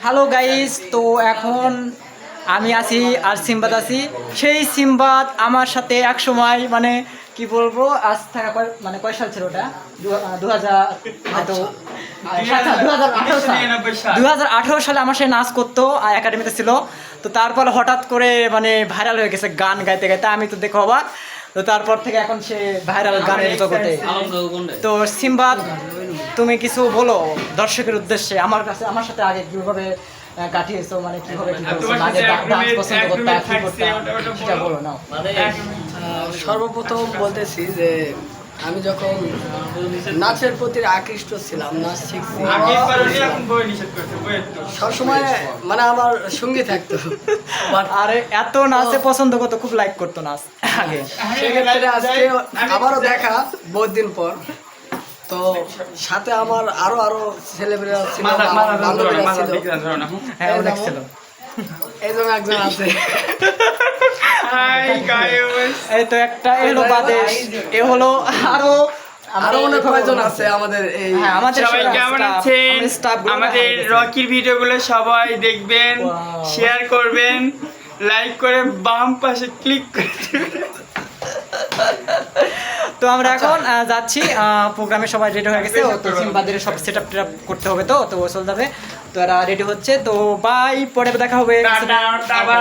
Hello guys, তো এখন আমি আছি আর সিম্বাদ আছি। সেই সিম্বাদ আমার সাথে এক সময় মানে কি বলবো, আজ থাকা মানে কয় সাল ছিল ওটা? 2018 সালে আমার সাথে নাচ করতো, একাডেমিতে ছিল। তো তারপর হঠাৎ করে মানে ভাইরাল হয়ে গেছে গান গাইতে গাইতে, আমি তো দেখো অবাক। তো তারপর থেকে এখন সে ভাইরাল গানের জগতে। তো সিম্বাদ, তুমি কিছু বলো দর্শকের উদ্দেশ্যে, আমার কাছে আমার সাথে আগে কিভাবে কাটিয়েছো, মানে কিভাবে কি করছো, আগে ডান্স পছন্দ করতে কি করতে সেটা বলো নাও। সর্বপ্রথম বলতেছি যে আমি যখন নাচের প্রতি আকৃষ্ট ছিলাম, নাচ শিখছি সবসময় মানে আমার সঙ্গী থাকতো, আরে এত নাচে পছন্দ করতো, খুব লাইক করতো নাচ আগে। সেক্ষেত্রে আজকে আবারও দেখা বহুত দিন পর। তো সাথে আমার আরো ছেলেমেয়েরা ছিল, বান্ধবীরা ছিল, হ্যাঁ অনেক ছিল। এই জন্য একজন আছে। এই তো একটা এলো বাদেশ, এ হলো আরো অনেক কয়জন আছে আমাদের এই। হ্যাঁ, আমাদের সবাই কেমন আছেন? আমাদের রকির ভিডিওগুলো সবাই দেখবেন, শেয়ার করবেন, লাইক করে বাম পাশে ক্লিক করে দিবেন। তো আমরা এখন যাচ্ছি, প্রোগ্রামে সবাই রেডি হয়ে গেছে। তো সিম্বাদের সব সেট আপ করতে হবে, তো তো চল যাবে। তো এরা রেডি হচ্ছে, তো বাই, পরে দেখা হবে। Tata, tata.